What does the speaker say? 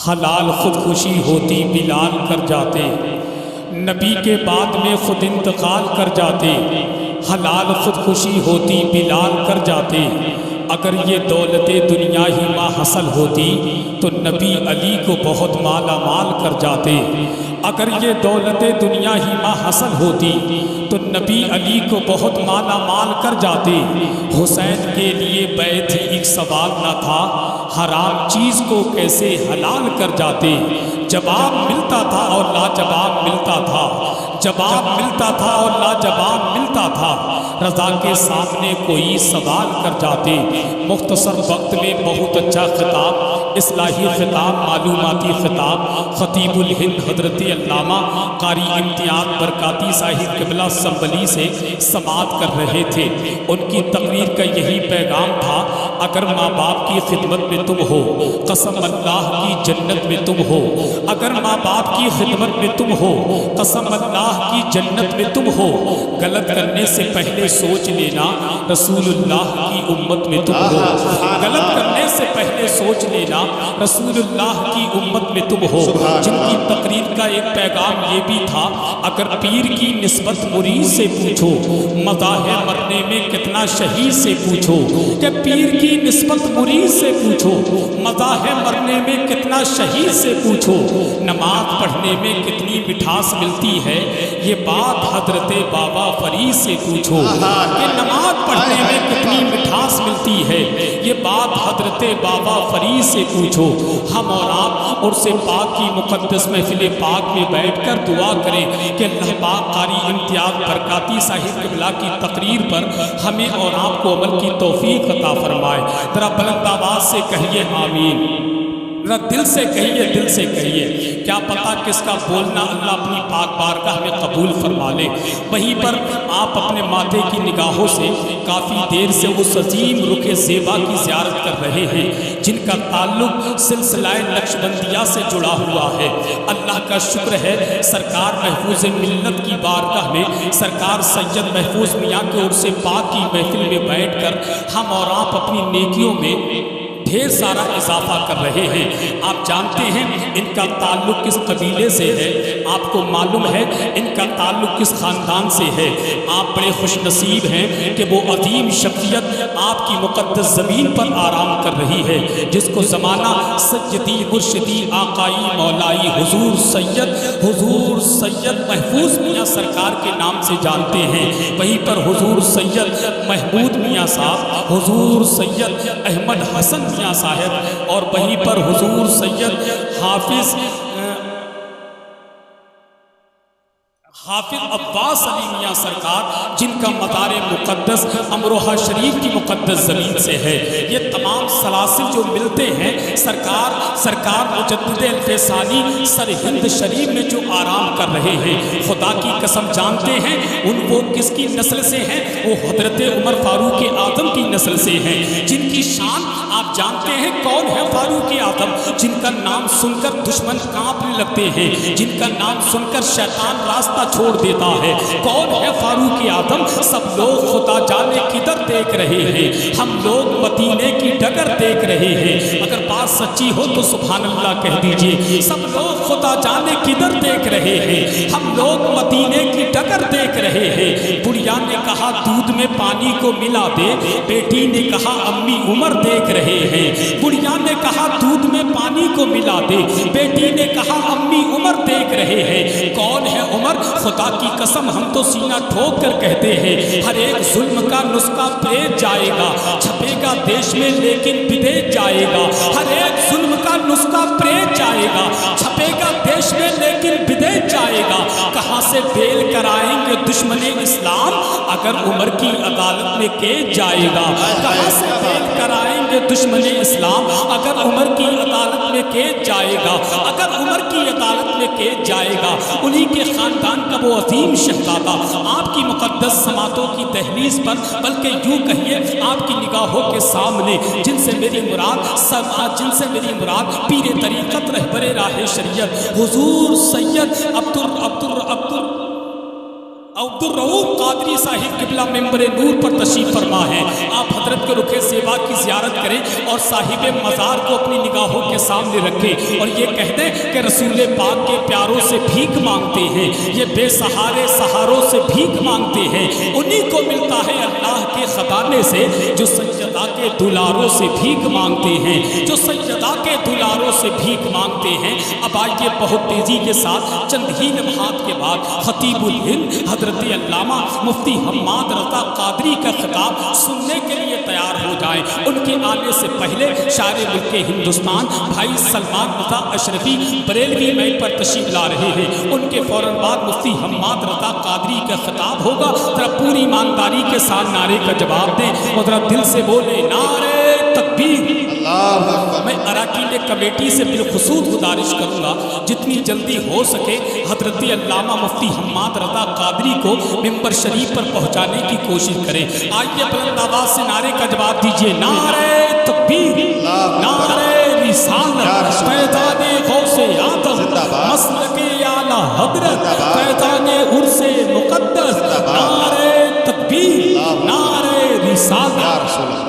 حلال خودکشی ہوتی بلال کر جاتے، نبی کے بعد میں خود انتقال کر جاتے، حلال خودکشی ہوتی بلال کر جاتے۔ اگر یہ دولت دنیا ہی ماں حاصل ہوتی تو نبی علی کو بہت مالا مال کر جاتے۔ اگر یہ دولت دنیا ہی ماں حاصل ہوتی تو نبی علی کو بہت مالا مال کر جاتے۔ حسین کے لیے بیعت ہی ایک سوال نہ تھا، حرام چیز کو کیسے حلال کر جاتے۔ جواب ملتا تھا اور لاجواب ملتا تھا، جواب ملتا تھا اور لاجواب ملتا تھا۔ رضا کے سامنے کوئی سوال کر جاتے۔ مختصر وقت میں بہت اچھا خطاب، اصلاحی خطاب، معلوماتی خطاب خطیب الہند حضرت علامہ قاری امتیاز برکاتی صاحب قبلہ سنبلی سے سماعت کر رہے تھے۔ ان کی تقریر کا یہی پیغام تھا، اگر ماں باپ کی خدمت میں تم ہو، قسم اللہ کی جنت میں تم ہو۔ اگر ماں باپ کی خدمت میں تم ہو، قسم اللہ کی جنت میں تم ہو۔ غلط کرنے سے پہلے سوچ لینا رسول اللہ کی امت میں تم ہو۔ غلط کرنے سے پہلے سوچ لینا رسول اللہ کی امت میں تم ہو۔ جن کی تقریر کا ایک پیغام یہ بھی تھا، اگر پیر کی نسبت مرید سے پوچھو، مزہ ہے مرنے میں کتنا شہید سے پوچھو۔ کہ پیر کی نسبت مرید سے پوچھو، مزہ ہے مرنے میں کتنا شہید سے پوچھو۔ نماز پڑھنے میں کتنی مٹھاس ملتی ہے، یہ بات حضرت بابا فرید سے پوچھو۔ کہ نماز پڑھنے میں کتنی مٹھاس ملتی ہے، یہ بات حضرت بابا فرید سے پوچھو۔ ہم اور آپ اور سے پاک کی مقدس محفل پاک میں بیٹھ کر دعا کریں کہ اللہ پاک قاری امتیاز برکاتی صاحب قبلہ کی تقریر پر ہمیں اور آپ کو عمل کی توفیق عطا فرمائے۔ ذرا بلند آواز سے کہیے آمین، ذرا دل سے کہیے، دل سے کہیے۔ کیا پتہ کس کا بولنا اللہ اپنی پاک بارگاہ میں قبول فرما لے۔ وہیں پر آپ اپنے ماتھے کی نگاہوں سے کافی دیر سے اس عظیم رخ زیبا کی زیارت کر رہے ہیں جن کا تعلق سلسلہ نقشبندیہ سے جڑا ہوا ہے۔ اللہ کا شکر ہے، سرکار محفوظ ملت کی بارگاہ میں سرکار سید محفوظ میاں کے عرس پاک کی محفل میں بیٹھ کر ہم اور آپ اپنی نیکیوں میں ڈھیر سارا اضافہ کر رہے ہیں۔ آپ جانتے ہیں ان کا تعلق کس قبیلے سے ہے، آپ کو معلوم ہے ان کا تعلق کس خاندان سے ہے۔ آپ بڑے خوش نصیب ہیں کہ وہ عظیم شخصیت آپ کی مقدس زمین پر آرام کر رہی ہے، جس کو زمانہ سیدی مرشدی آقائی مولائی حضور سید محفوظ میاں سرکار کے نام سے جانتے ہیں۔ وہیں پر حضور سید محمود میاں صاحب، حضور سید احمد حسن میاں صاحب، اور وہیں پر حضور سید حافظ عباس علی میاں سرکار، جن کا مزار مقدس امروہہ شریف کی مقدس زمین سے ہے۔ یہ تمام سلاسل جو ملتے ہیں سرکار مجدد الفسانی سر ہند شریف میں جو آرام کر رہے ہیں، خدا کی قسم جانتے ہیں وہ کس کی نسل سے ہیں؟ وہ حضرت عمر فاروق اعظم کی نسل سے ہیں، جن کی شان آپ جانتے ہیں کون ہے؟ فاروق اعظم، جن کا نام سن کر دشمن کانپنے لگتے ہیں، جن کا نام سن کر شیطان راستہ چھوڑ دیتا ہے۔ کون ہے فاروق اعظم؟ سب لوگ خدا جانے کدھر دیکھ رہے ہیں، ہم لوگ مدینے کی ڈگر دیکھ رہے ہیں۔ اگر بات سچی ہو تو سبحان اللہ کہہ دیجئے۔ سب لوگ خدا جانے کدھر دیکھ رہے ہیں، ہم لوگ مدینے کی ڈگر دیکھ رہے ہیں۔ بڑھیا نے کہا دودھ میں پانی کو ملا دے، بیٹی نے کہا امی عمر دیکھ رہے ہیں۔ بڑھیا نے کہا دودھ میں پانی کو ملا دے، بیٹی نے کہا امی عمر دیکھ رہے ہیں۔ کون ہے عمر؟ خدا کی قسم ہم تو سینہ ٹھوک کر کہتے ہیں، ہر ایک ظلم کا نسخہ پیچ جائے گا، چھپے گا دیش میں لیکن بدیش جائے گا۔ ہر ایک ظلم کا نسخہ پیچ جائے گا، چھپے گا دیش میں لیکن بدیش جائے گا۔ کہاں سے بیل کرائیں گے دشمن اسلام اگر عمر کی عدالت میں کیس جائے گا؟ کہاں سے بیل کرائیں گے دشمن اسلام اگر عمر کی عدالت میں کیس جائے گا؟ اگر عمر کی عدالت میں کیس جائے گا، انہی کے خاندان کا وہ عظیم شہزادہ آپ کی مقدس سماعتوں کی دہلیز پر، بلکہ یوں کہیے آپ کی نگاہوں کے سامنے، جن سے میری مراد پیر طریقت رہبر راہ شریعت حضور سید عبدالرؤوف قادری صاحب قبلہ ممبر نور پر تشریف فرما ہے. آپ حضرت کے رخ زیبا کی زیارت کریں اور صاحب مزار کو اپنی نگاہوں کے سامنے رکھیں اور یہ کہہ دیں کہ رسول پاک کے پیاروں سے بھیک مانگتے ہیں, یہ بے سہارے سہاروں سے بھیک مانگتے ہیں, انہی کو ملتا ہے اللہ کے خزانے سے جو سیدہ کے دلاروں سے بھیک مانگتے ہیں, جو سیدہ کے دلاروں سے بھیک مانگتے ہیں. اب آئیے بہت تیزی کے ساتھ چند ہی لمحات کے بعد خطیب الہند حضرت علامہ مفتی حماد رضا قادری کا خطاب سننے کے لیے تیار ہو جائیں. ان کے آنے سے پہلے شاعر ملک ہندوستان بھائی سلمان رضا اشرفی بریلوی میں پر تشریف لا رہے ہیں. ان کے فوراً بعد مفتی حماد رضا قادری کا خطاب ہوگا. ذرا پوری ایمانداری کے ساتھ نعرے کا جواب دیں اور ذرا دل سے بولیں نعرے تکبیر. میں اراکین کمیٹی سے بالخصوص گزارش کروں گا جتنی جلدی ہو سکے حضرت علامہ مفتی حماد رضا قادری کو ممبر شریف پر پہنچانے کی کوشش کریں. آئیے بلند آواز سے نعرے کا جواب دیجیے نعرے تکبیر, نعرے رسالت, فیضان غوث اعظم, مسلک اعلی حضرت, فیضان عرس مقدس, نعرے تکبیر, نعرے رسالت.